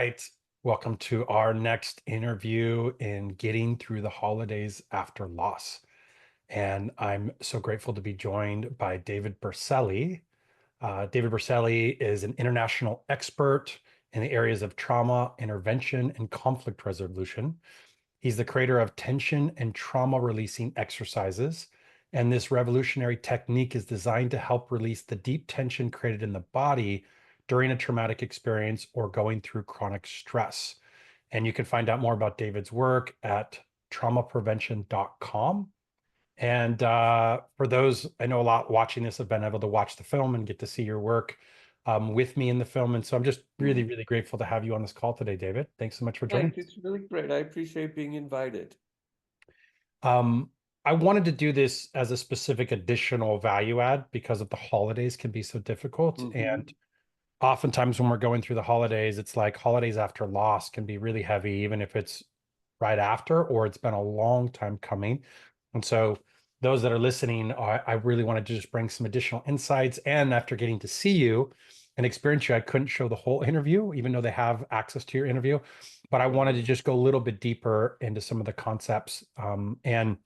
right. Welcome to our next interview in Getting Through the Holidays After Loss. And I'm so grateful to be joined by David Berceli. David Berceli is an international expert in the areas of trauma, intervention, and conflict resolution. He's the creator of tension and trauma releasing exercises. And this revolutionary technique is designed to help release the deep tension created in the body during a traumatic experience or going through chronic stress. And you can find out more about David's work at traumaprevention.com. And for those, I know a lot watching this have been able to watch the film and get to see your work with me in the film. And so I'm just really, really grateful to have you on this call today, David. Thanks so much for joining Thanks. us. It's really great. I appreciate being invited. Um, I wanted to do this as a specific additional value add because of the holidays can be so difficult. Hmm. And oftentimes when we're going through the holidays, it's like holidays after loss can be really heavy, even if it's right after or it's been a long time coming. And so those that are listening, I really wanted to just bring some additional insights. And after getting to see you and experience you, I couldn't show the whole interview, even though they have access to your interview. But I wanted to just go a little bit deeper into some of the concepts. And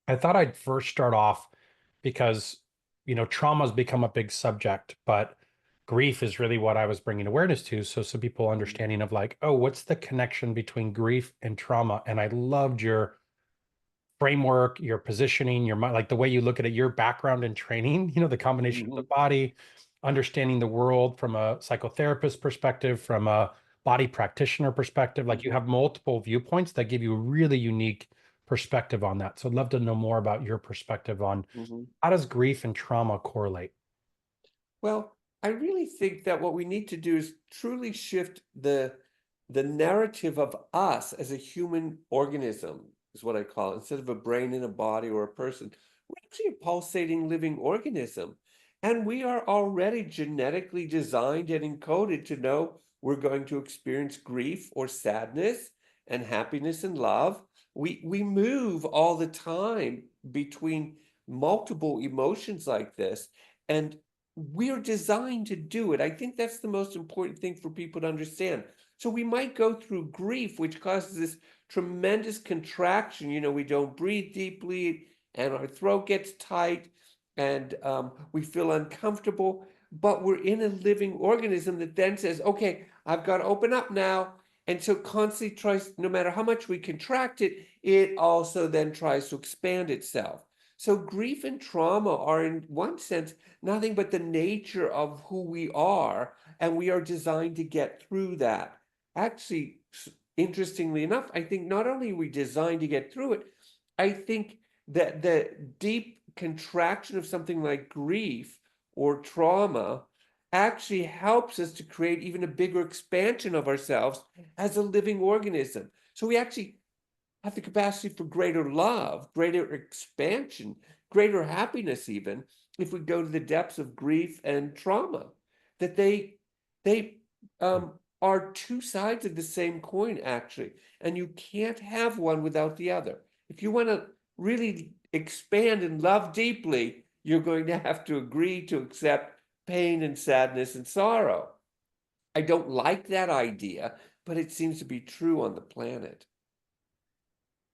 I thought I'd first start off because, trauma has become a big subject, but grief is really what I was bringing awareness to. So some people understanding of like, oh, what's the connection between grief and trauma? And I loved your framework, your positioning, your mind, like the way you look at it, your background and training, the combination of Hmm. the body, understanding the world from a psychotherapist perspective, from a body practitioner perspective. Like you Hmm. have multiple viewpoints that give you a really unique perspective on that. So I'd love to know more about your perspective on Hmm. how does grief and trauma correlate? Well, I really think that what we need to do is truly shift the narrative of us as a human organism, is what I call it. Instead of a brain in a body or a person, we're actually a pulsating living organism. And we are already genetically designed and encoded to know we're going to experience grief or sadness and happiness and love. We move all the time between multiple emotions like this. And we're designed to do it. I think that's the most important thing for people to understand. So we might go through grief, which causes this tremendous contraction. We don't breathe deeply, and our throat gets tight, and we feel uncomfortable. But we're in a living organism that then says, okay, I've got to open up now. And so constantly tries, no matter how much we contract it, it also then tries to expand itself. So grief and trauma are, in one sense, nothing but the nature of who we are, and we are designed to get through that. Actually, interestingly enough, I think not only are we designed to get through it, I think that the deep contraction of something like grief or trauma actually helps us to create even a bigger expansion of ourselves as a living organism. So we actually have the capacity for greater love, greater expansion, greater happiness, even if we go to the depths of grief and trauma. That they are two sides of the same coin, actually, and you can't have one without the other. If you want to really expand and love deeply, you're going to have to agree to accept pain and sadness and sorrow. I don't like that idea, but it seems to be true on the planet.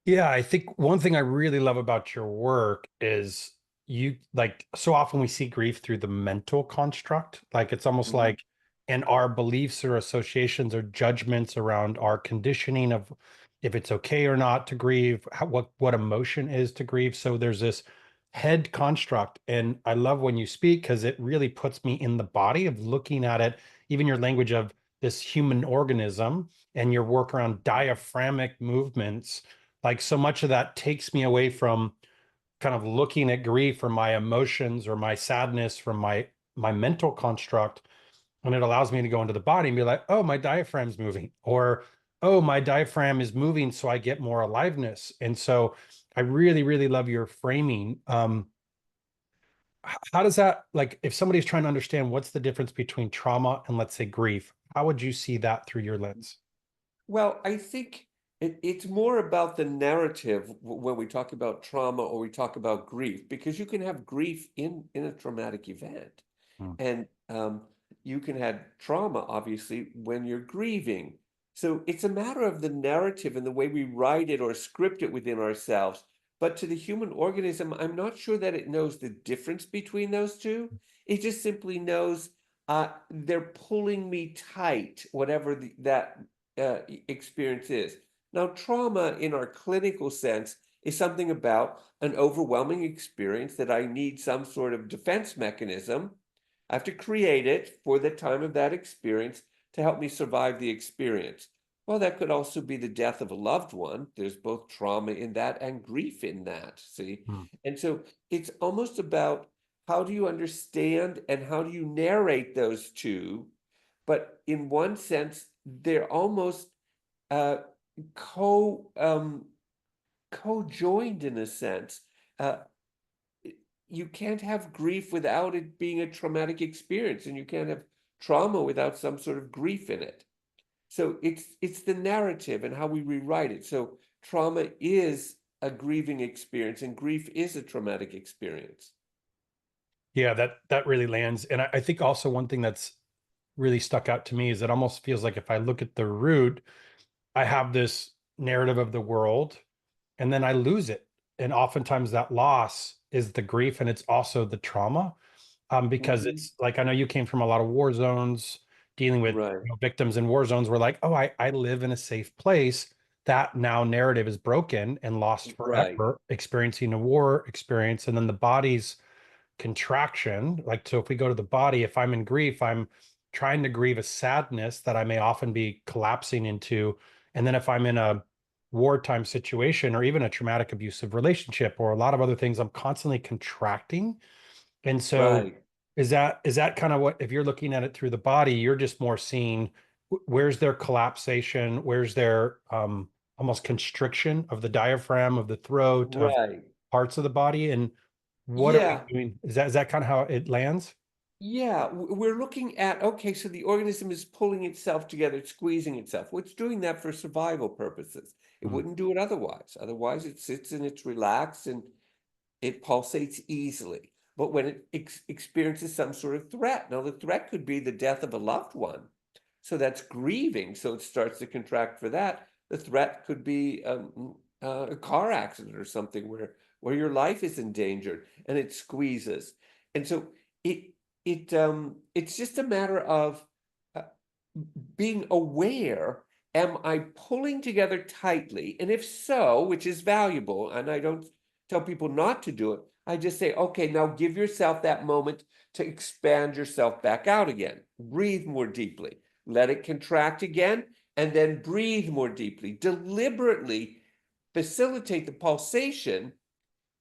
Yeah, I think one thing I really love about your work is you like so often we see grief through the mental construct. Like it's almost Mhm. like and our beliefs or associations or judgments around our conditioning of if it's okay or not to grieve, what emotion is to grieve. So there's this head construct. And I love when you speak because it really puts me in the body of looking at it, even your language of this human organism and your work around diaphragmic movements like so much of that takes me away from kind of looking at grief or my emotions or my sadness from my mental construct. And it allows me to go into the body and be like, oh, my diaphragm's moving, or oh, my diaphragm is moving, so I get more aliveness. And so I really, really love your framing. How does that like if somebody's trying to understand what's the difference between trauma and let's say grief, how would you see that through your lens? Well, I think it's more about the narrative when we talk about trauma or we talk about grief, because you can have grief in a traumatic event. Hmm. And you can have trauma, obviously, when you're grieving. So it's a matter of the narrative and the way we write it or script it within ourselves. But to the human organism, I'm not sure that it knows the difference between those two. It just simply knows they're pulling me tight, whatever that experience is. Now, trauma in our clinical sense is something about an overwhelming experience that I need some sort of defense mechanism. I have to create it for the time of that experience to help me survive the experience. Well, that could also be the death of a loved one. There's both trauma in that and grief in that, see? Mm. And so it's almost about how do you understand and how do you narrate those two? But in one sense, they're almost uh, co co-joined in a sense. Uh, you can't have grief without it being a traumatic experience, and you can't have trauma without some sort of grief in it. So it's the narrative and how we rewrite it. So trauma is a grieving experience, and grief is a traumatic experience. Yeah, that really lands. And I think also one thing that's really stuck out to me is it almost feels like if I look at the root, I have this narrative of the world and then I lose it. And oftentimes that loss is the grief and it's also the trauma. Because Mhm. it's like I know you came from a lot of war zones, dealing with Right, victims in war zones were like, oh, I live in a safe place. That now narrative is broken and lost right, forever, experiencing a war experience. And then the body's contraction. Like, so if we go to the body, if I'm in grief, I'm trying to grieve a sadness that I may often be collapsing into. And then if I'm in a wartime situation or even a traumatic abusive relationship or a lot of other things, I'm constantly contracting. And so right, is that kind of what, if you're looking at it through the body, you're just more seeing where's their collapsation, where's their almost constriction of the diaphragm, of the throat, of right. parts of the body, and what are we Yeah, doing? Is that kind of how it lands? yeah. We're looking at, okay, so the organism is pulling itself together, it's squeezing itself. Well, it's doing that for survival purposes. It Mm. wouldn't do it otherwise. Otherwise, it sits and it's relaxed and it pulsates easily. But when it experiences some sort of threat, now the threat could be the death of a loved one. So that's grieving. So it starts to contract for that. The threat could be a car accident or something where your life is endangered and it squeezes. And so it it's just a matter of uh, being aware. Am I pulling together tightly? And if so, which is valuable, and I don't tell people not to do it, I just say, okay, now give yourself that moment to expand yourself back out again. Breathe more deeply. Let it contract again, and then breathe more deeply. Deliberately facilitate the pulsation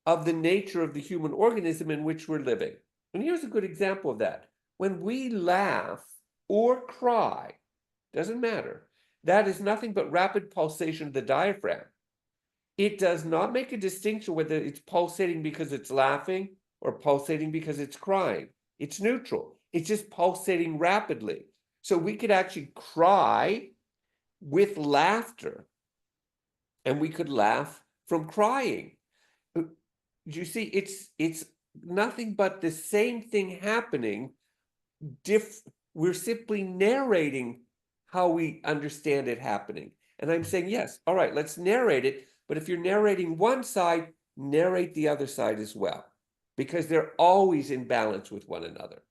of the nature of the human organism in which we're living. And here's a good example of that. When we laugh or cry, doesn't matter, that is nothing but rapid pulsation of the diaphragm. It does not make a distinction whether it's pulsating because it's laughing or pulsating because it's crying. It's neutral. It's just pulsating rapidly. So we could actually cry with laughter, and we could laugh from crying. You see, it's nothing but the same thing happening. Diff we're simply narrating how we understand it happening. And I'm saying, yes, all right, let's narrate it. But if you're narrating one side, narrate the other side as well, because they're always in balance with one another.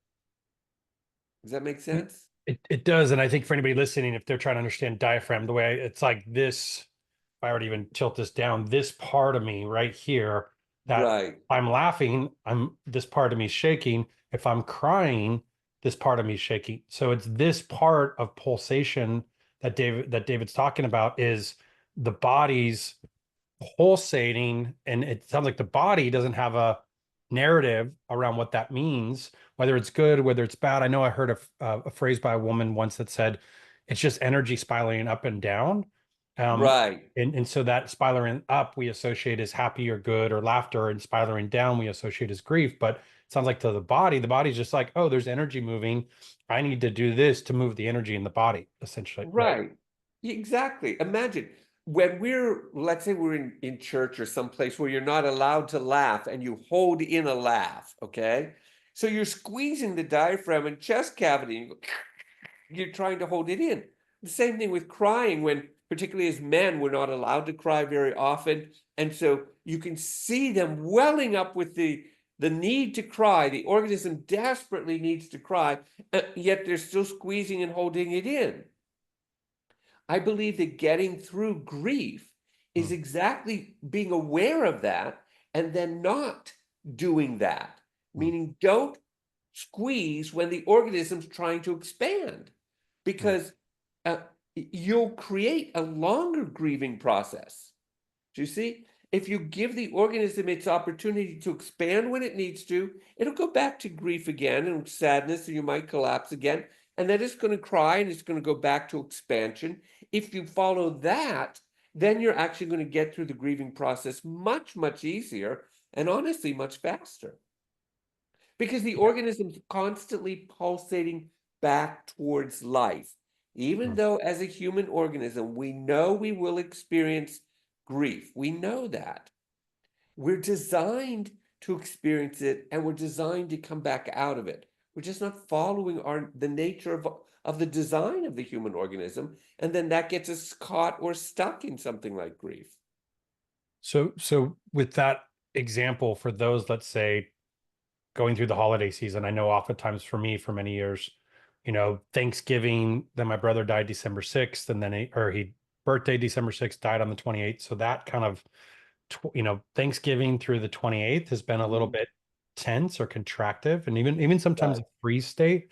Does that make It, sense? it does. And I think for anybody listening, if they're trying to understand diaphragm, the way it's like this, if I were to even tilt this down, this part of me right here, that Right, I'm laughing, this part of me is shaking. If I'm crying, this part of me is shaking. So it's this part of pulsation that David's talking about is the body's pulsating, and it sounds like the body doesn't have a narrative around what that means, whether it's good, whether it's bad. I know I heard a phrase by a woman once that said it's just energy spiraling up and down. um right, and so that spiraling up we associate as happy or good or laughter, and spiraling down we associate as grief. But it sounds like to the body's just like, oh, there's energy moving, I need to do this to move the energy in the body, essentially, right? right. Exactly. Imagine when let's say we're in church or someplace where you're not allowed to laugh and you hold in a laugh, okay? So you're squeezing the diaphragm and chest cavity, and you're trying to hold it in. The same thing with crying, when particularly as men, we're not allowed to cry very often. And so you can see them welling up with the need to cry. The organism desperately needs to cry, yet they're still squeezing and holding it in. I believe that getting through grief is Mm, exactly being aware of that and then not doing that, mm, meaning don't squeeze when the organism's trying to expand, mm. because uh, you'll create a longer grieving process. Do you see? If you give the organism its opportunity to expand when it needs to, it'll go back to grief again and sadness, and you might collapse again. And then it's going to cry and it's going to go back to expansion. If you follow that, then you're actually going to get through the grieving process much, much easier and honestly much faster, because the Yeah. organism's constantly pulsating back towards life. Even Mm. though, as a human organism, we know we will experience grief, we know that. We're designed to experience it and we're designed to come back out of it. We're just not following the nature of the design of the human organism. And then that gets us caught or stuck in something like grief. So with that example, for those, let's say, going through the holiday season, I know oftentimes for me, for many years, Thanksgiving, then my brother died December 6th, and then he birthday December 6th, died on the 28th. So that kind of, Thanksgiving through the 28th has been a little Mhm. bit tense or contractive, and even sometimes Right. a freeze state.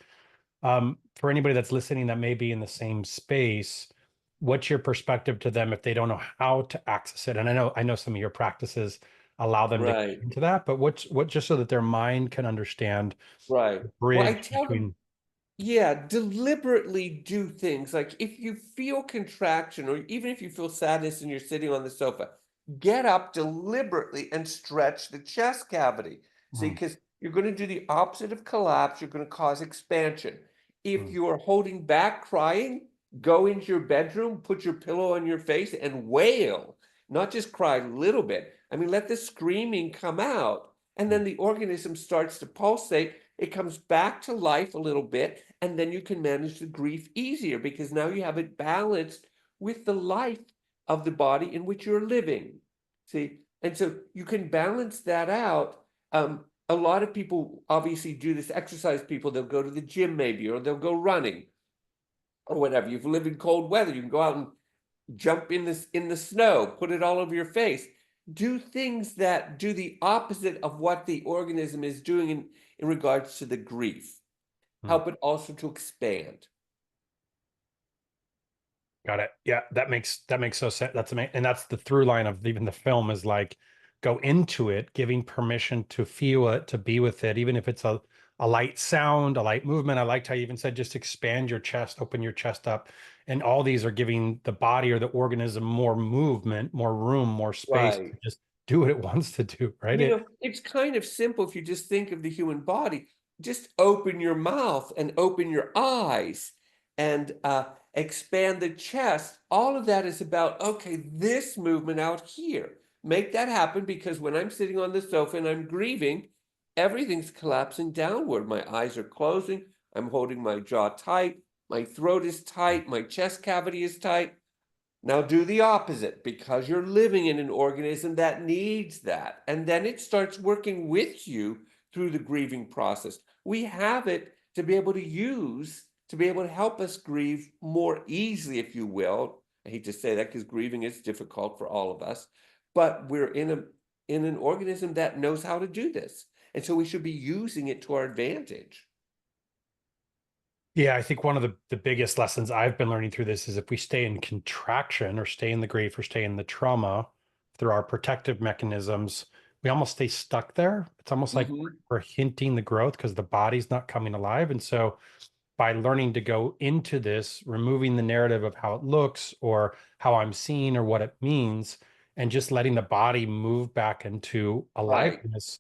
For anybody that's listening that may be in the same space, what's your perspective to them if they don't know how to access it? And I know some of your practices allow them to get Right. into that, but what just so that their mind can understand Right. the Well, I bridge tell them, between. yeah, deliberately do things. Like if you feel contraction or even if you feel sadness and you're sitting on the sofa, get up deliberately and stretch the chest cavity. See, Mm, because you're going to do the opposite of collapse, you're going to cause expansion. If mm, you are holding back crying, go into your bedroom, put your pillow on your face and wail, not just cry a little bit. I mean, let the screaming come out. And mm. then the organism starts to pulsate, it comes back to life a little bit, and then you can manage the grief easier because now you have it balanced with the life of the body in which you're living. See, and so you can balance that out. A lot of people obviously do this. Exercise people, they'll go to the gym maybe, or they'll go running or whatever. You've lived in cold weather, you can go out and jump in the snow, put it all over your face. Do things that do the opposite of what the organism is doing in regards to the grief. Mm. Help it also to expand. Got it. Yeah, that makes so sense. That's amazing, and that's the through line of even the film is like go into it, giving permission to feel it, to be with it, even if it's a light sound, a light movement. I liked how you even said just expand your chest, open your chest up, and all these are giving the body or the organism more movement, more room, more space to Right. just do what it wants to do. Right? It's kind of simple if you just think of the human body. Just open your mouth and open your eyes and expand the chest. All of that is about, okay, this movement out here. Make that happen, because when I'm sitting on the sofa and I'm grieving, everything's collapsing downward. My eyes are closing. I'm holding my jaw tight. My throat is tight. My chest cavity is tight. Now do the opposite, because you're living in an organism that needs that. And then it starts working with you through the grieving process. We have it to be able to use, to be able to help us grieve more easily, if you will. I hate to say that because grieving is difficult for all of us, but we're in an organism that knows how to do this. And so we should be using it to our advantage. Yeah, I think one of the biggest lessons I've been learning through this is if we stay in contraction or stay in the grief or stay in the trauma through our protective mechanisms, we almost stay stuck there. It's almost like Hmm. we're hinting the growth because the body's not coming alive. And so by learning to go into this, removing the narrative of how it looks or how I'm seen or what it means, and just letting the body move back into Right, aliveness,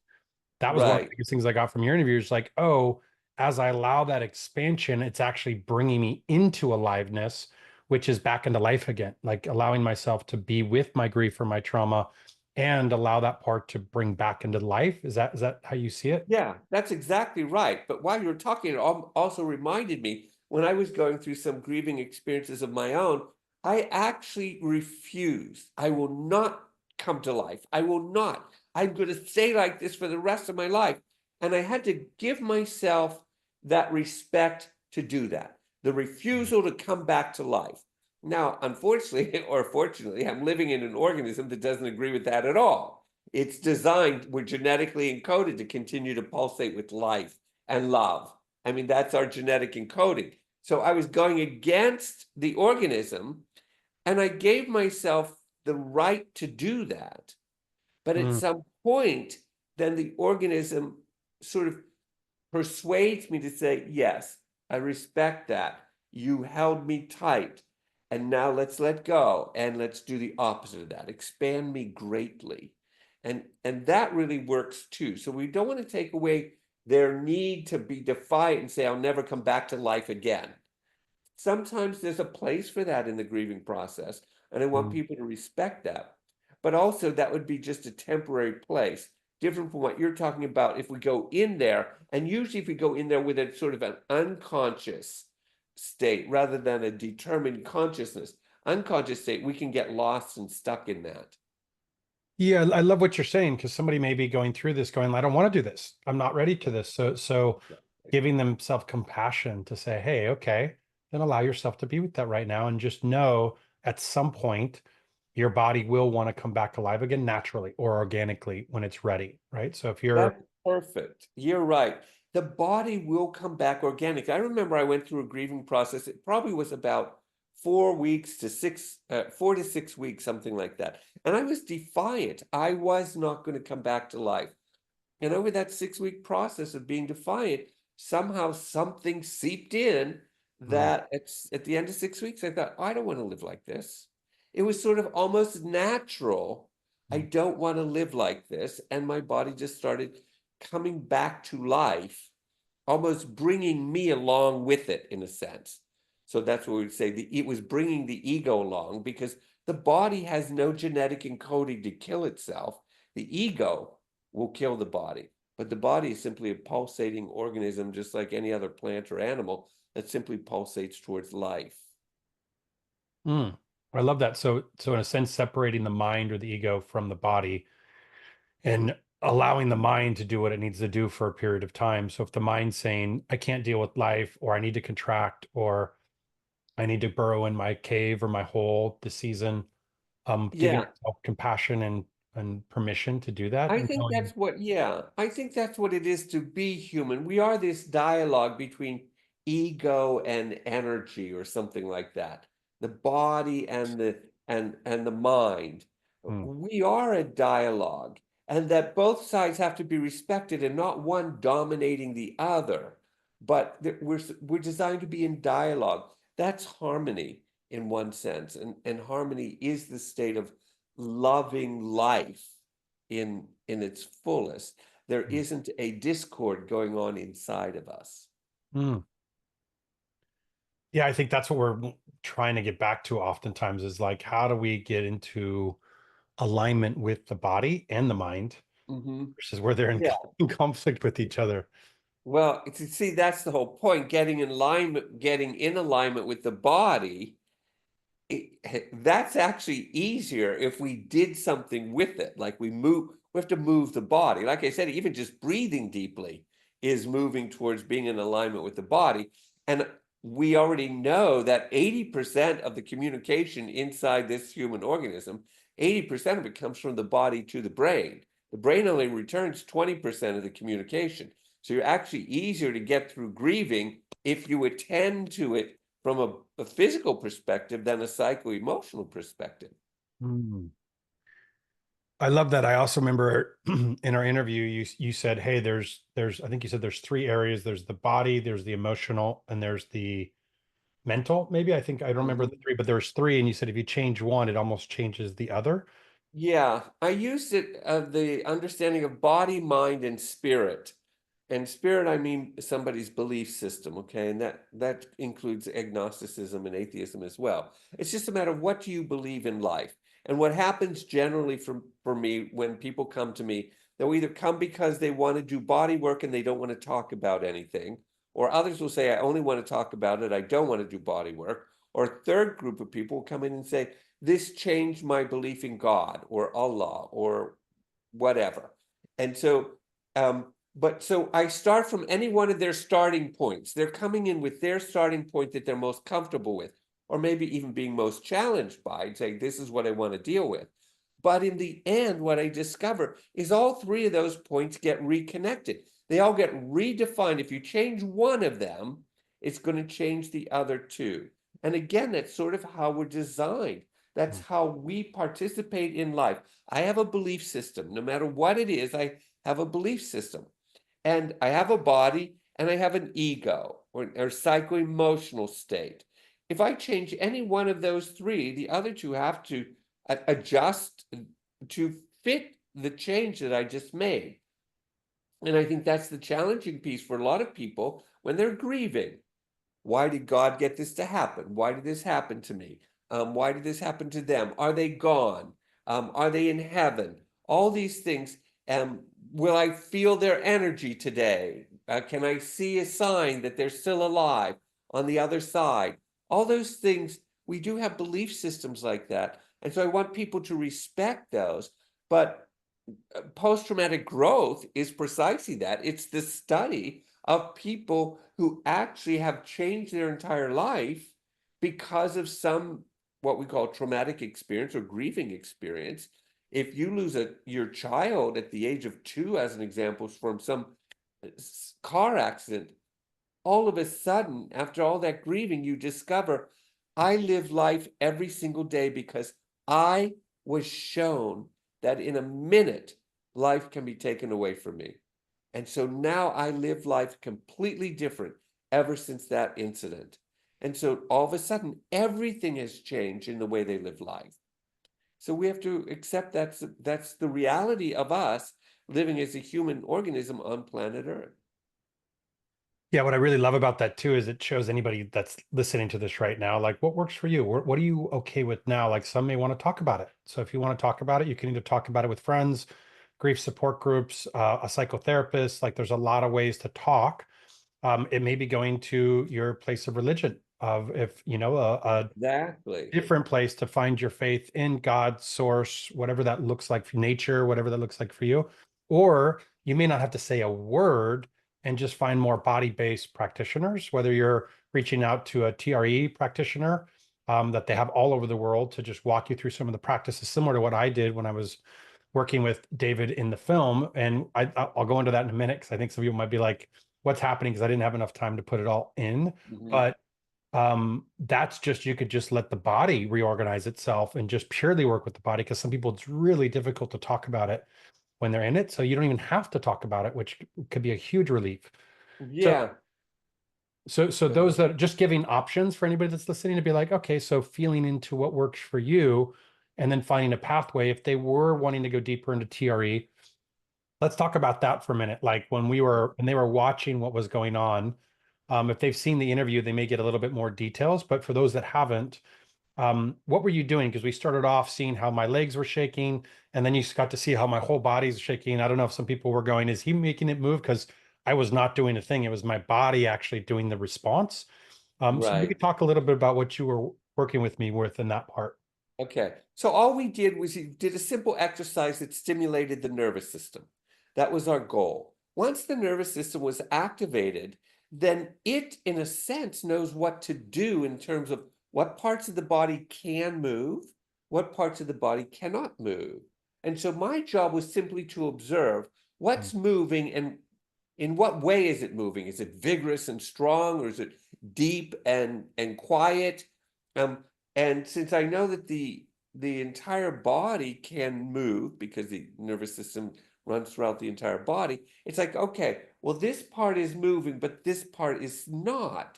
that was one of the right. biggest things I got from your interview. Is like, oh, as I allow that expansion, it's actually bringing me into aliveness, which is back into life again, like allowing myself to be with my grief or my trauma and allow that part to bring back into life. Is that how you see it? Yeah, that's exactly right. But while you were talking, it also reminded me when I was going through some grieving experiences of my own, I actually refused. I will not come to life. I will not. I'm going to stay like this for the rest of my life. And I had to give myself that respect to do that, the refusal to come back to life. Now, unfortunately, or fortunately, I'm living in an organism that doesn't agree with that at all. It's designed, we're genetically encoded to continue to pulsate with life and love. I mean, that's our genetic encoding. So I was going against the organism, and I gave myself the right to do that. But at Mm, some point, then the organism sort of persuades me to say, yes, I respect that. You held me tight. And now let's let go and let's do the opposite of that. Expand me greatly. And that really works too. So we don't want to take away their need to be defiant and say, I'll never come back to life again. Sometimes there's a place for that in the grieving process, and I want mm. people to respect that. But also, that would be just a temporary place, different from what you're talking about. If we go in there, and usually if we go in there with a sort of an unconscious state rather than a determined consciousness, unconscious state, we can get lost and stuck in that. Yeah, I love what you're saying because somebody may be going through this, going, I don't want to do this. I'm not ready to this. So giving them self-compassion to say, hey, okay, then allow yourself to be with that right now and just know at some point your body will want to come back alive again naturally or organically when it's ready, right? So if you're That's perfect. You're right. The body will come back organic. I remember I went through a grieving process. It probably was about 4 weeks to 4 to 6 weeks, something like that. And I was defiant. I was not going to come back to life. And over that 6 week process of being defiant, somehow something seeped in Mm, that at the end of 6 weeks, I thought, I don't want to live like this. It was sort of almost natural. I mm, don't want to live like this. And my body just started coming back to life, almost bringing me along with it in a sense. So that's what we would say. It was bringing the ego along because the body has no genetic encoding to kill itself. The ego will kill the body. But the body is simply a pulsating organism, just like any other plant or animal that simply pulsates towards life. mm. I love that. So in a sense, separating the mind or the ego from the body and allowing the mind to do what it needs to do for a period of time. So if the mind's saying, I can't deal with life, or I need to contract, or I need to burrow in my cave or my hole this season, giving Yeah, yourself compassion and permission to do that I and think knowing, that's what, yeah, I think that's what it is to be human. We are this dialogue between ego and energy or something like that. The body and the mind. mm, We are a dialogue, and that both sides have to be respected and not one dominating the other, but we're designed to be in dialogue. That's harmony in one sense, and harmony is the state of loving life in its fullest. There mm, isn't a discord going on inside of us. mm. Yeah, I think that's what we're trying to get back to oftentimes is like, how do we get into alignment with the body and the mind Mhm. versus where they're in, Yeah. in conflict with each other? Well, see, that's the whole point. Getting in alignment with the body, that's actually easier if we did something with it. Like we have to move the body. Like I said, even just breathing deeply is moving towards being in alignment with the body. And we already know that 80% of the communication inside this human organism, 80% of it comes from the body to the brain. The brain only returns 20% of the communication. So you're actually easier to get through grieving if you attend to it from a physical perspective than a psycho-emotional perspective. Mm. I love that. I also remember in our interview, you said, "Hey, there's I think you said there's three areas. There's the body, there's the emotional, and there's the mental." Maybe I don't remember the Mhm. three, but there's three, and you said if you change one, it almost changes the other. Yeah, I used it the understanding of body, mind, and spirit. And spirit, I mean somebody's belief system, okay? And that includes agnosticism and atheism as well. It's just a matter of what do you believe in life. And what happens generally for me when people come to me, they'll either come because they want to do body work and they don't want to talk about anything, or others will say, I only want to talk about it, I don't want to do body work. Or a third group of people will come in and say, this changed my belief in God or Allah or whatever. And so, but so I start from any one of their starting points. They're coming in with their starting point that they're most comfortable with, or maybe even being most challenged by, and saying, this is what I want to deal with. But in the end, what I discover is all three of those points get reconnected. They all get redefined. If you change one of them, it's going to change the other two. And again, that's sort of how we're designed. That's how we participate in life. I have a belief system. No matter what it is, I have a belief system. And I have a body and I have an ego or psycho-emotional state. If I change any one of those three, the other two have to adjust to fit the change that I just made. And I think that's the challenging piece for a lot of people when they're grieving. Why did God get this to happen? Why did this happen to me? Why did this happen to them? Are they gone? Are they in heaven? All these things. Will I feel their energy today? Can I see a sign that they're still alive on the other side? All those things, we do have belief systems like that. And so I want people to respect those. But post-traumatic growth is precisely that. It's the study of people who actually have changed their entire life because of some what we call traumatic experience or grieving experience. If you lose your child at the age of 2, as an example, from some car accident, all of a sudden, after all that grieving, you discover I live life every single day because I was shown that in a minute, life can be taken away from me. And so now I live life completely different ever since that incident. And so all of a sudden, everything has changed in the way they live life. So we have to accept that's the reality of us living as a human organism on planet Earth. Yeah, what I really love about that too is it shows anybody that's listening to this right now, like what works for you? What are you okay with now? Like some may want to talk about it. So if you want to talk about it, you can either talk about it with friends, grief support groups, a psychotherapist. Like there's a lot of ways to talk. It may be going to your place of religion, of if you know a Exactly. different place to find your faith in God, source, whatever that looks like for nature, whatever that looks like for you. Or you may not have to say a word and just find more body-based practitioners, whether you're reaching out to a TRE practitioner that they have all over the world to just walk you through some of the practices similar to what I did when I was working with David in the film. And I'll go into that in a minute because I think some people might be like, what's happening? Because I didn't have enough time to put it all in. Mhm. But that's just, you could just let the body reorganize itself and just purely work with the body, because some people it's really difficult to talk about it when they're in it, so you don't even have to talk about it, which could be a huge relief. So Yeah. so those that just giving options for anybody that's listening to be like, okay, so feeling into what works for you and then finding a pathway if they were wanting to go deeper into TRE. Let's talk about that for a minute. Like when they were watching what was going on, if they've seen the interview, they may get a little bit more details. But for those that haven't, what were you doing? Because we started off seeing how my legs were shaking, and then you got to see how my whole body's shaking. I don't know if some people were going, is he making it move? Because I was not doing a thing. It was my body actually doing the response. So Right. maybe talk a little bit about what you were working with me with in that part. Okay. So all we did was we did a simple exercise that stimulated the nervous system. That was our goal. Once the nervous system was activated, then it, in a sense, knows what to do in terms of what parts of the body can move, what parts of the body cannot move. And so my job was simply to observe Mm, what's moving and in what way is it moving? Is it vigorous and strong, or is it deep and quiet? Um, and since I know that the entire body can move because the nervous system runs throughout the entire body, it's like, okay, well, this part is moving, but this part is not.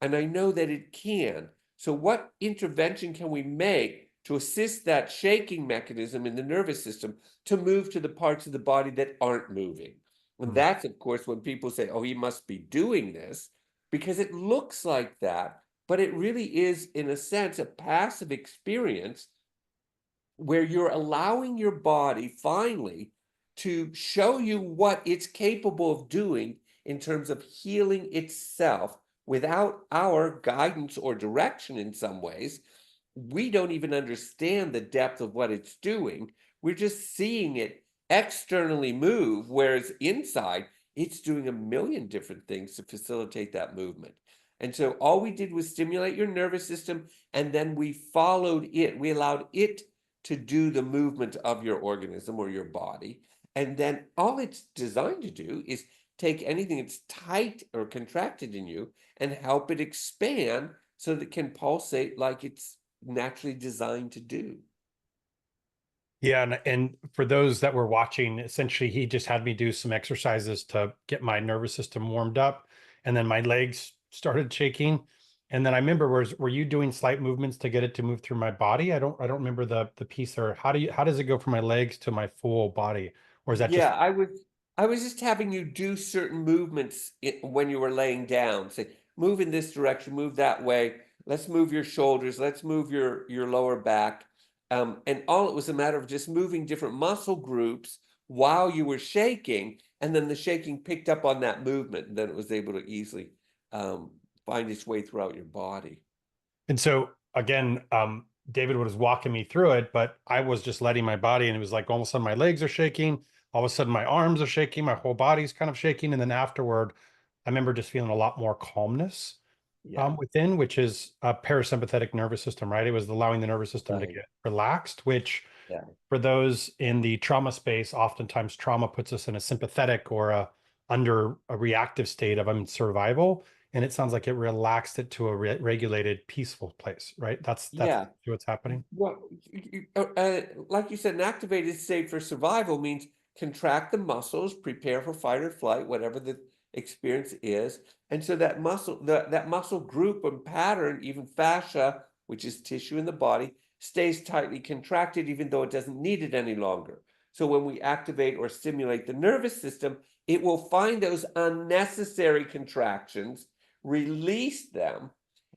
And I know that it can. So what intervention can we make to assist that shaking mechanism in the nervous system to move to the parts of the body that aren't moving? And mm, that's, of course, when people say, oh, he must be doing this, because it looks like that, but it really is, in a sense, a passive experience where you're allowing your body finally to show you what it's capable of doing in terms of healing itself without our guidance or direction in some ways. We don't even understand the depth of what it's doing. We're just seeing it externally move, whereas inside, it's doing a million different things to facilitate that movement. And so all we did was stimulate your nervous system, and then we followed it. We allowed it to do the movement of your organism or your body. And then all it's designed to do is take anything that's tight or contracted in you and help it expand so that it can pulsate like it's naturally designed to do. Yeah, and for those that were watching, essentially he just had me do some exercises to get my nervous system warmed up, and then my legs started shaking. And then I remember, were you doing slight movements to get it to move through my body? I don't remember the piece. Or how does it go from my legs to my full body? Or is that just Yeah, I was just having you do certain movements when you were laying down. Say, move in this direction, move that way. Let's move your shoulders. Let's move your lower back. And all it was a matter of just moving different muscle groups while you were shaking, and then the shaking picked up on that movement, and then it was able to easily um, find its way throughout your body. And so again, David was walking me through it, but I was just letting my body, and it was like all of a sudden my legs are shaking, all of a sudden my arms are shaking, my whole body's kind of shaking. And then afterward, I remember just feeling a lot more calmness Yeah, within, which is a parasympathetic nervous system, right? It was allowing the nervous system to right. get relaxed, which Yeah. for those in the trauma space, oftentimes trauma puts us in a sympathetic or a under a reactive state of survival. And it sounds like it relaxed it to a regulated, peaceful place, right? That's Yeah. what's happening. Well, like you said, an activated state for survival means contract the muscles, prepare for fight or flight, whatever the experience is. And so that that muscle group and pattern, even fascia, which is tissue in the body, stays tightly contracted, even though it doesn't need it any longer. So when we activate or stimulate the nervous system, it will find those unnecessary contractions, release them.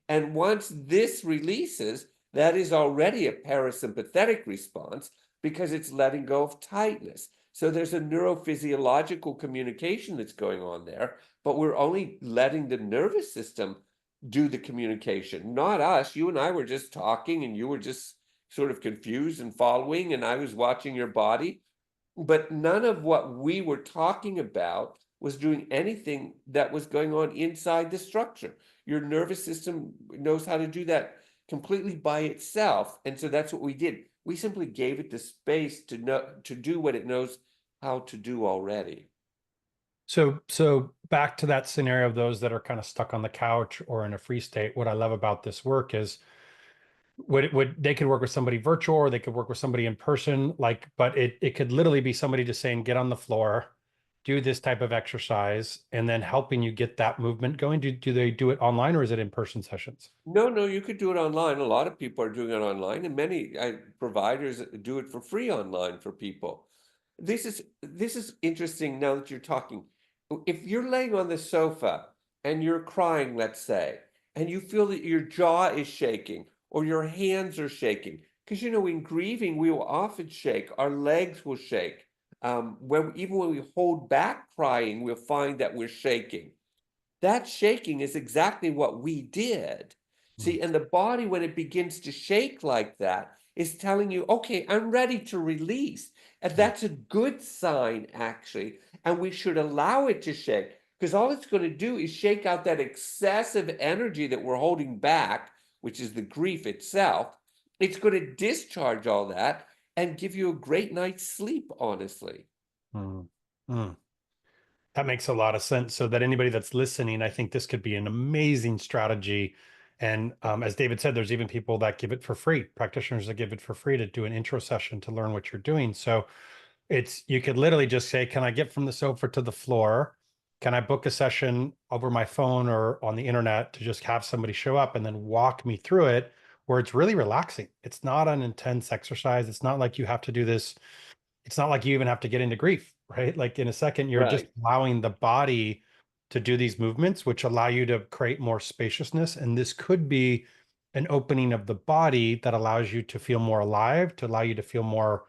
And once this releases, that is already a parasympathetic response because it's letting go of tightness. So there's a neurophysiological communication that's going on there, but we're only letting the nervous system do the communication, not us. You and I were just talking, and you were just sort of confused and following, and I was watching your body. But none of what we were talking about was doing anything that was going on inside the structure. Your nervous system knows how to do that completely by itself. And so that's what we did. We simply gave it the space to know to do what it knows how to do already. So back to that scenario of those that are kind of stuck on the couch or in a free state. What I love about this work is would they could work with somebody virtual, or they could work with somebody in person, like, but it could literally be somebody just saying, get on the floor, do this type of exercise, and then helping you get that movement going. Do they do it online, or is it in person sessions? No, no, you could do it online. A lot of people are doing it online, and many providers do it for free online for people. This is interesting now that you're talking. If you're laying on the sofa and you're crying, let's say, and you feel that your jaw is shaking or your hands are shaking, because in grieving we will often shake, our legs will shake. Even when we hold back crying, we'll find that we're shaking. That shaking is exactly what we did. Mm, See, and the body, when it begins to shake like that, is telling you, okay, I'm ready to release. And mm, that's a good sign, actually. And we should allow it to shake, because all it's going to do is shake out that excessive energy that we're holding back, which is the grief itself. It's going to discharge all that and give you a great night's sleep, honestly. mm, mm. That makes a lot of sense. So that anybody that's listening, I think this could be an amazing strategy. And as David said, there's even people that give it for free, practitioners that give it for free to do an intro session to learn what you're doing. So it's you could literally just say, can I get from the sofa to the floor? Can I book a session over my phone or on the internet to just have somebody show up and then walk me through it, where it's really relaxing. It's not an intense exercise. It's not like you have to do this. It's not like you even have to get into grief, right? Like in a second, you're just Right. allowing the body to do these movements, which allow you to create more spaciousness. And this could be an opening of the body that allows you to feel more alive, to allow you to feel more,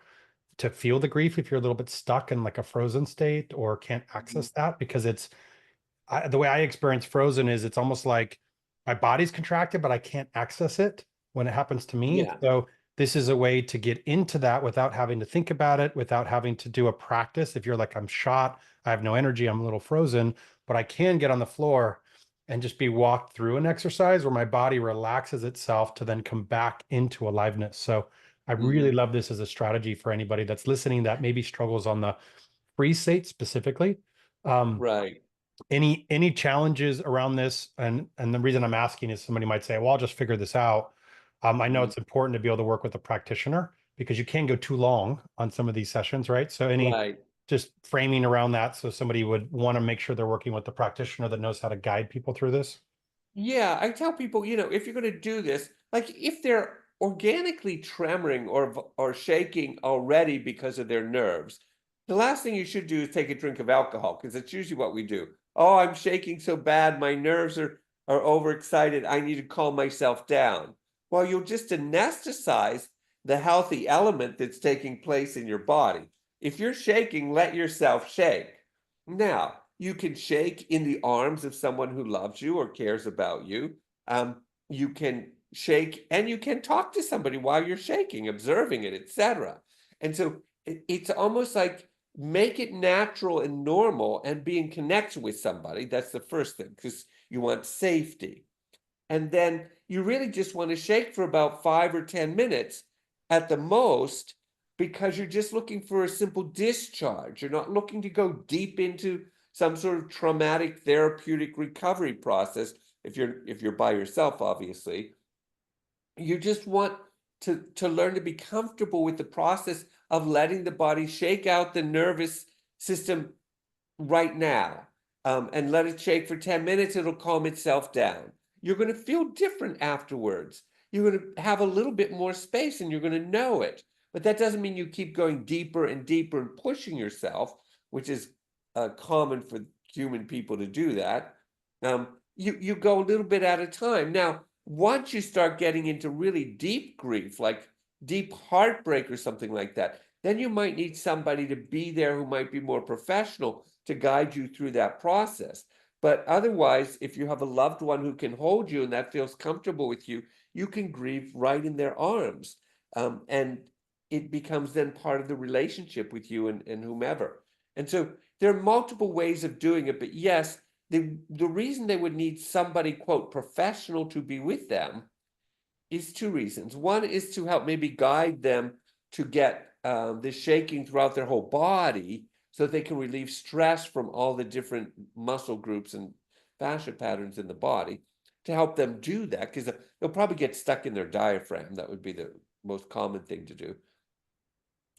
to feel the grief if you're a little bit stuck in like a frozen state or can't Mhm. access that, because the way I experience frozen is it's almost like my body's contracted, but I can't access it when it happens to me. Yeah. So this is a way to get into that without having to think about it, without having to do a practice. If you're like, I'm shot, I have no energy, I'm a little frozen, but I can get on the floor and just be walked through an exercise where my body relaxes itself to then come back into aliveness. So I really Mhm. love this as a strategy for anybody that's listening that maybe struggles on the free state specifically. Um, Right. any challenges around this? And the reason I'm asking is somebody might say, well, I'll just figure this out. I know Mhm. it's important to be able to work with a practitioner because you can go too long on some of these sessions, right? So any Right. just framing around that so somebody would want to make sure they're working with the practitioner that knows how to guide people through this. Yeah, I tell people, if you're going to do this, like if they're organically tremoring or shaking already because of their nerves, the last thing you should do is take a drink of alcohol because it's usually what we do. Oh, I'm shaking so bad, my nerves are overexcited. I need to calm myself down. Well, you'll just anesthetize the healthy element that's taking place in your body. If you're shaking, let yourself shake. Now, you can shake in the arms of someone who loves you or cares about you. You can shake and you can talk to somebody while you're shaking, observing it, etc. And so it's almost like make it natural and normal and be in connection with somebody. That's the first thing because you want safety. And then you really just want to shake for about 5 or 10 minutes at the most because you're just looking for a simple discharge. You're not looking to go deep into some sort of traumatic therapeutic recovery process if you're by yourself, obviously. You just want to learn to be comfortable with the process of letting the body shake out the nervous system right now, and let it shake for 10 minutes. It'll calm itself down. You're going to feel different afterwards. You're going to have a little bit more space and you're going to know it. But that doesn't mean you keep going deeper and deeper and pushing yourself, which is common for human people to do that. You go a little bit at a time. Now, once you start getting into really deep grief, like deep heartbreak or something like that, then you might need somebody to be there who might be more professional to guide you through that process. But otherwise, if you have a loved one who can hold you and that feels comfortable with you, you can grieve right in their arms. And it becomes then part of the relationship with you and whomever. And so there are multiple ways of doing it. But yes, the reason they would need somebody, quote, professional to be with them is two reasons. One is to help maybe guide them to get the shaking throughout their whole body so that they can relieve stress from all the different muscle groups and fascia patterns in the body to help them do that because they'll probably get stuck in their diaphragm. That would be the most common thing to do.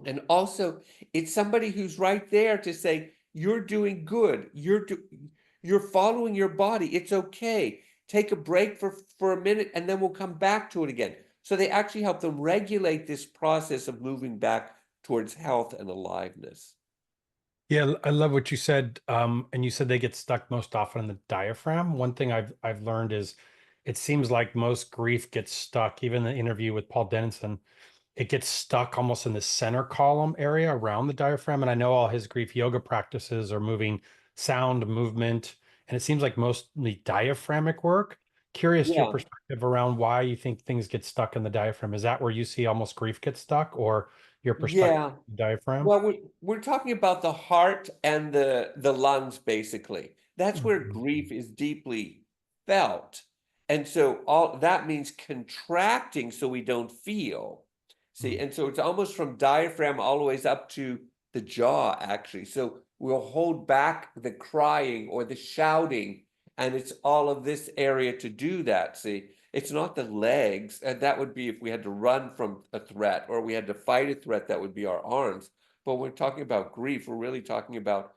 And also, it's somebody who's right there to say, you're doing good. You're following your body. It's okay. Take a break for a minute and then we'll come back to it again. So they actually help them regulate this process of moving back towards health and aliveness. Yeah, I love what you said. And you said they get stuck most often in the diaphragm. One thing I've learned is it seems like most grief gets stuck. Even the interview with Paul Dennison, it gets stuck almost in the center column area around the diaphragm. And I know all his grief yoga practices are moving sound, movement, and it seems like mostly diaphragmic work. Curious your Yeah. perspective around why you think things get stuck in the diaphragm. Is that where you see almost grief get stuck, or your perspective Yeah. on the diaphragm? Well, we're talking about the heart and the lungs, basically. That's where Mhm. grief is deeply felt. And so all that means contracting so we don't feel. See, Mm. and so it's almost from diaphragm all the ways up to the jaw, actually. So we'll hold back the crying or the shouting, and it's all of this area to do that. See, it's not the legs, and that would be if we had to run from a threat or we had to fight a threat, that would be our arms. But when we're talking about grief, we're really talking about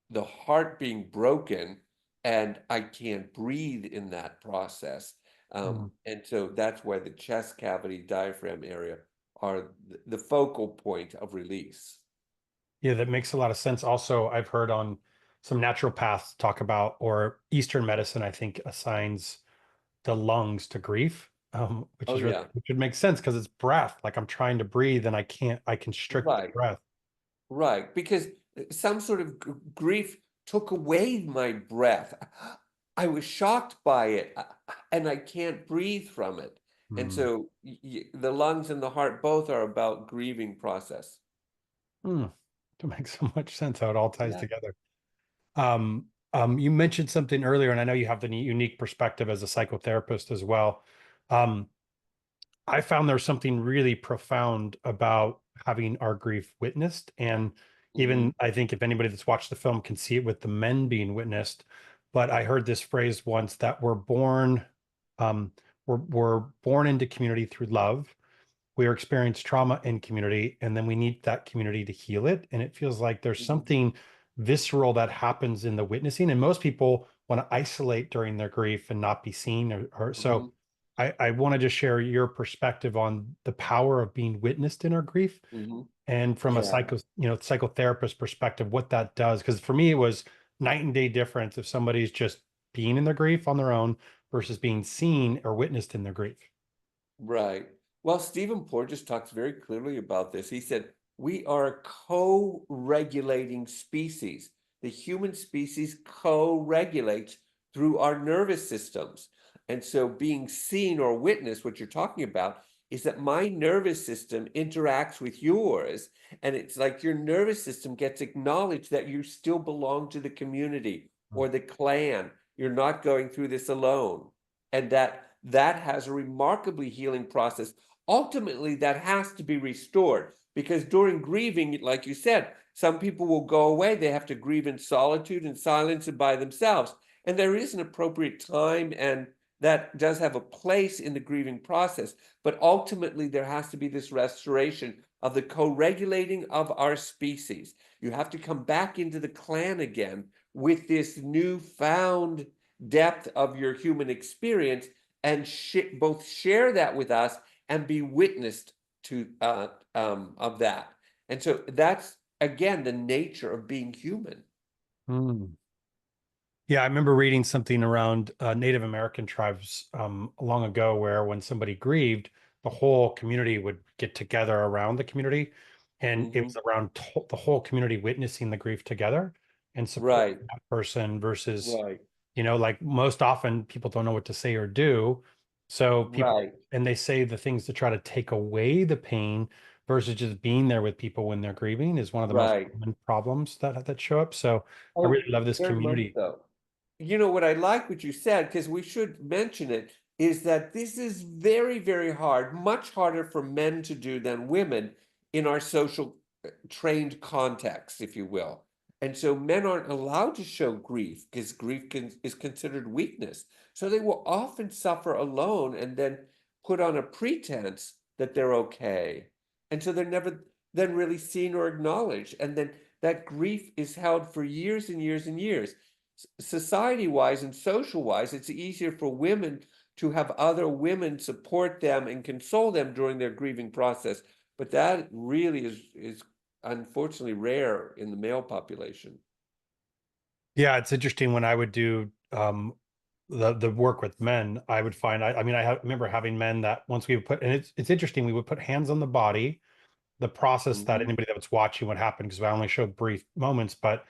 the heart being broken, and I can't breathe in that process. Mm. And so that's where the chest cavity, diaphragm area are the focal point of release. Yeah, that makes a lot of sense. Also, I've heard on some naturopaths talk about, or Eastern medicine, I think, assigns the lungs to grief. which Oh is really, yeah, which would make sense because it's breath. Like I'm trying to breathe and I constrict the right, breath. right. Because some sort of grief took away my breath. I was shocked by it, and I can't breathe from it. And Hmm. so the lungs and the heart both are about grieving process. Hmm. That makes so much sense how it all ties Yeah. together. You mentioned something earlier, and I know you have the unique perspective as a psychotherapist as well. Um, I found there's something really profound about having our grief witnessed. And Hmm. even I think if anybody that's watched the film can see it with the men being witnessed. But I heard this phrase once that um, we're born into community through love. We experience trauma in community, and then we need that community to heal it. And it feels like there's Hmm. something visceral that happens in the witnessing. And most people want to isolate during their grief and not be seen or so. Hmm. I want to just share your perspective on the power of being witnessed in our grief Hmm. and from a Yeah. psychotherapist perspective, what that does. Because for me, it was night and day difference if somebody's just being in their grief on their own versus being seen or witnessed in their grief. Right. Well, Stephen Porges talks very clearly about this. He said, we are a co-regulating species. The human species co-regulates through our nervous systems. And so being seen or witnessed, what you're talking about, is that my nervous system interacts with yours. And it's like your nervous system gets acknowledged that you still belong to the community or the clan. You're not going through this alone. And that has a remarkably healing process. Ultimately, that has to be restored because during grieving, like you said, some people will go away. They have to grieve in solitude and silence and by themselves. And there is an appropriate time, and that does have a place in the grieving process. But ultimately, there has to be this restoration of the co-regulating of our species. You have to come back into the clan again with this newfound depth of your human experience and both share that with us and be witnessed to of that. And so that's again the nature of being human. Mm. Yeah, I remember reading something around Native American tribes long ago where when somebody grieved, the whole community would get together around the community. And it Hmm. was around the whole community witnessing the grief together and supporting Right, that person versus, right, like most often people don't know what to say or do. So right, and they say the things to try to take away the pain versus just being there with people when they're grieving is one of the most right. common problems that show up. So I Oh, really love this very much community. so. You know what I like what you said, because we should mention it, is that this is very, very hard, much harder for men to do than women in our social trained context, if you will. And so men aren't allowed to show grief because is considered weakness. So they will often suffer alone and then put on a pretense that they're okay. And so they're never then really seen or acknowledged. And then that grief is held for years and years and years. Society-wise and social-wise, it's easier for women to have other women support them and console them during their grieving process. But that really is unfortunately rare in the male population. Yeah, it's interesting when I would do the work with men, I would find I mean remember having men that once we would put and it's interesting, we would put hands on the body, the process that Hmm. anybody that was watching would happen because I only showed brief moments, but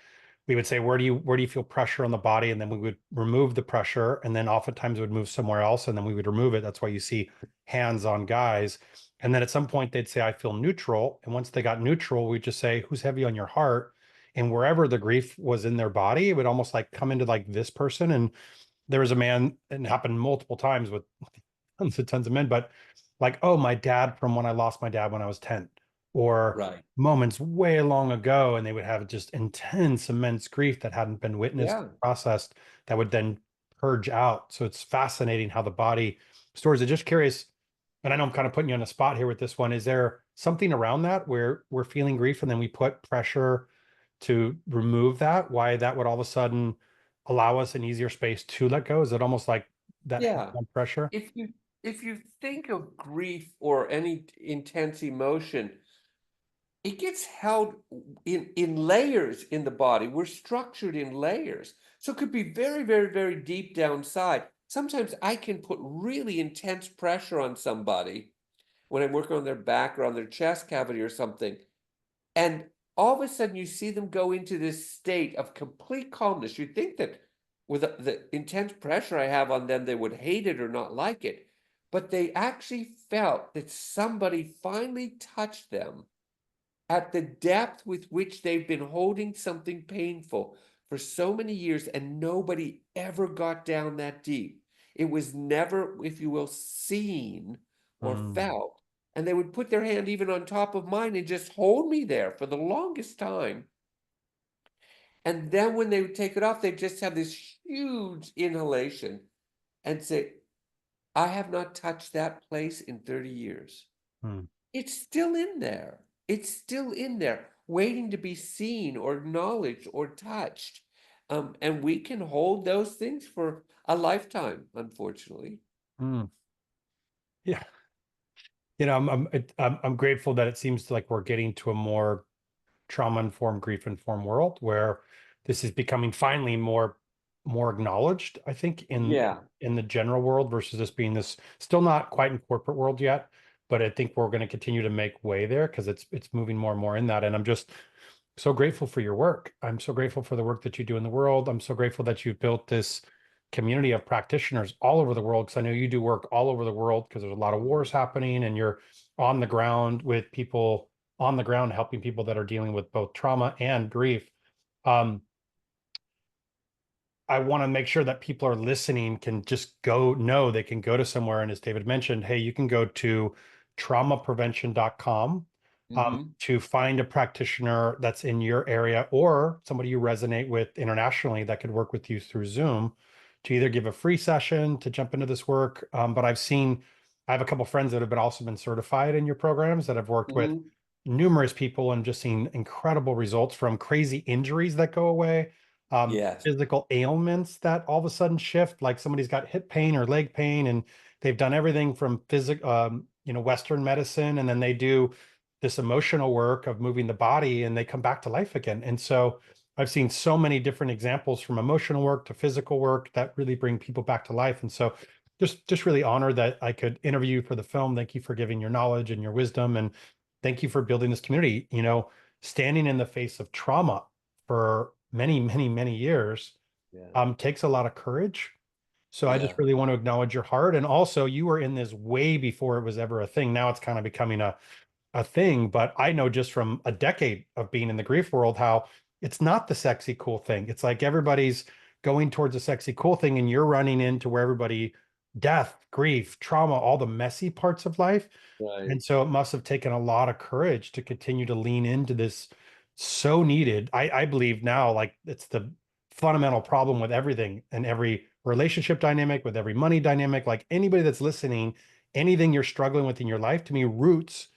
we would say, where do you feel pressure on the body? And then we would remove the pressure, and then oftentimes it would move somewhere else, and then we would remove it. That's why you see hands on guys. And then at some point they'd say, I feel neutral. And once they got neutral, we'd just say, who's heavy on your heart? And wherever the grief was in their body, it would almost like come into like this person. And there was a man, and it happened multiple times with tons of men, but like, oh, my dad from when I lost my dad when I was 10, or Right. moments way long ago, and they would have just intense, immense grief that hadn't been witnessed, Yeah. processed, that would then purge out. So it's fascinating how the body stores it. Just curious, and I know I'm kind of putting you on the spot here with this one. Is there something around that where we're feeling grief and then we put pressure to remove that? Why that would all of a sudden allow us an easier space to let go? Is it almost like that Yeah. pressure? If you think of grief or any intense emotion, it gets held in layers in the body. We're structured in layers. So it could be very, very, very deep down inside. sometimes I can put really intense pressure on somebody when I'm working on their back or on their chest cavity or something. And all of a sudden, you see them go into this state of complete calmness. You'd think that with the intense pressure I have on them, they would hate it or not like it. But they actually felt that somebody finally touched them at the depth with which they've been holding something painful for so many years, and nobody ever got down that deep. It was never, if you will, seen or Mm, felt. And they would put their hand even on top of mine and just hold me there for the longest time. And then when they would take it off, they'd just have this huge inhalation and say, I have not touched that place in 30 years. mm, It's still in there. It's still in there, waiting to be seen or acknowledged or touched. And we can hold those things for a lifetime, unfortunately. mm. Yeah. You know, I'm grateful that it seems like we're getting to a more trauma-informed, grief-informed world where this is becoming finally more acknowledged, I think, Yeah. in the general world versus this being this still not quite in corporate world yet, but I think we're going to continue to make way there because it's moving more and more in that. And I'm just so grateful for your work. I'm so grateful for the work that you do in the world. I'm so grateful that you've built this community of practitioners all over the world because I know you do work all over the world because there's a lot of wars happening and you're on the ground with people on the ground helping people that are dealing with both trauma and grief. Um, I want to make sure that people are listening can just go know they can go to somewhere. And as David mentioned, hey, you can go to traumaprevention.com Hmm. to find a practitioner that's in your area or somebody you resonate with internationally that could work with you through Zoom to either give a free session to jump into this work. But I have a couple friends that have been also been certified in your programs that have worked with Hmm. numerous people and just seen incredible results from crazy injuries that go away, Yes. physical ailments that all of a sudden shift, like somebody's got hip pain or leg pain, and they've done everything from Western medicine, and then they do this emotional work of moving the body, and they come back to life again. And so I've seen so many different examples from emotional work to physical work that really bring people back to life. And so just really honored that I could interview you for the film. Thank you for giving your knowledge and your wisdom, and thank you for building this community. You know, standing in the face of trauma for many, many, many years Yeah. takes a lot of courage. So I just Yeah. really want to acknowledge your heart. And also, you were in this way before it was ever a thing. Now it's kind of becoming a thing. But I know just from a decade of being in the grief world how it's not the sexy, cool thing. It's like everybody's going towards a sexy, cool thing, and you're running into where everybody, death, grief, trauma, all the messy parts of life. Right. And so it must have taken a lot of courage to continue to lean into this so needed. I believe now, like it's the fundamental problem with everything and every relationship dynamic, with every money dynamic, like anybody that's listening, anything you're struggling with in your life, to me, roots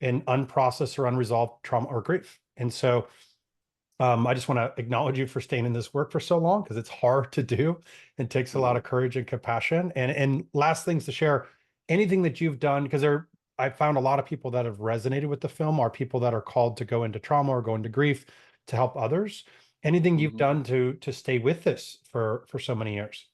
in unprocessed or unresolved trauma or grief. And so I just want to acknowledge you for staying in this work for so long because it's hard to do and takes a lot Yeah. of courage and compassion. And last things to share, anything that you've done, because I found a lot of people that have resonated with the film are people that are called to go into trauma or go into grief to help others. Anything you've Hmm. done to stay with this for so many years?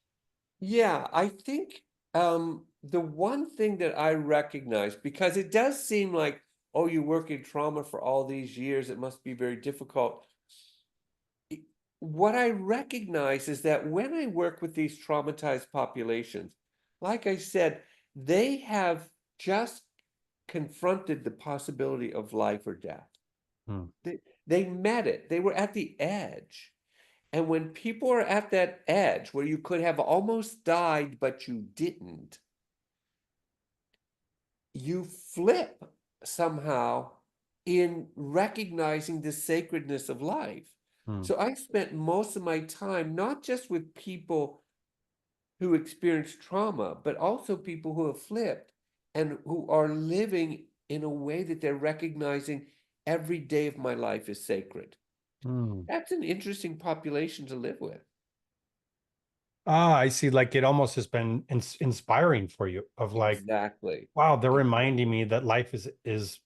Yeah, I think the one thing that I recognize, because it does seem like, oh, you work in trauma for all these years, it must be very difficult. I- What I recognize is that when I work with these traumatized populations, like I said, they have just confronted the possibility of life or death. Hmm. They met it, they were at the edge. And when people are at that edge where you could have almost died, but you didn't, you flip somehow in recognizing the sacredness of life. Hmm. So I spent most of my time not just with people who experience trauma, but also people who have flipped and who are living in a way that they're recognizing every day of my life is sacred. Hmm. That's an interesting population to live with. Ah, I see. Like it almost has been inspiring for you of like, Exactly. wow, they're reminding Exactly. me that life is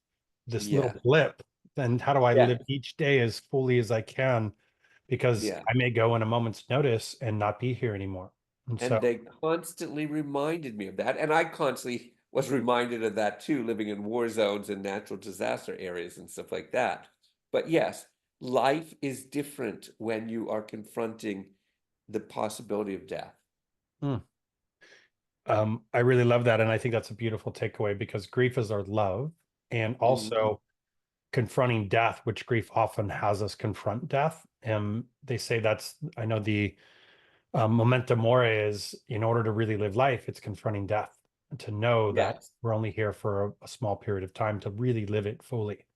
this little Yeah. blip. And how do I Yeah. live each day as fully as I can? Because Yeah. I may go in a moment's notice and not be here anymore. And And so, they constantly reminded me of that, and I constantly was reminded of that too, living in war zones and natural disaster areas and stuff like that. But yes, life is different when you are confronting the possibility of death. mm, I really love that. And I think that's a beautiful takeaway because grief is our love. And Mhm. also confronting death, which grief often has us confront death. And they say that's, I know the memento mori is in order to really live life, it's confronting death and to know that Yes, we're only here for a small period of time to really live it fully.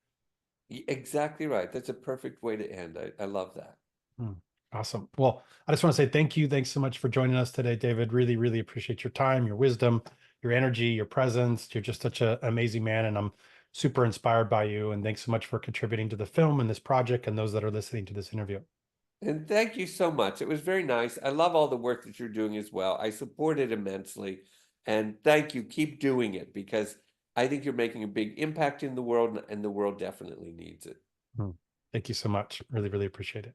exactly right. That's a perfect way to end. I love that. Hmm. Awesome. Well, I just want to say thank you. Thanks so much for joining us today, David. Really, really appreciate your time, your wisdom, your energy, your presence. You're just such an amazing man, and I'm super inspired by you. And thanks so much for contributing to the film and this project and those that are listening to this interview. And thank you so much. It was very nice. I love all the work that you're doing as well. I support it immensely. And thank you. Keep doing it because I think you're making a big impact in the world and the world definitely needs it. Hmm. Thank you so much. Really, really appreciate it.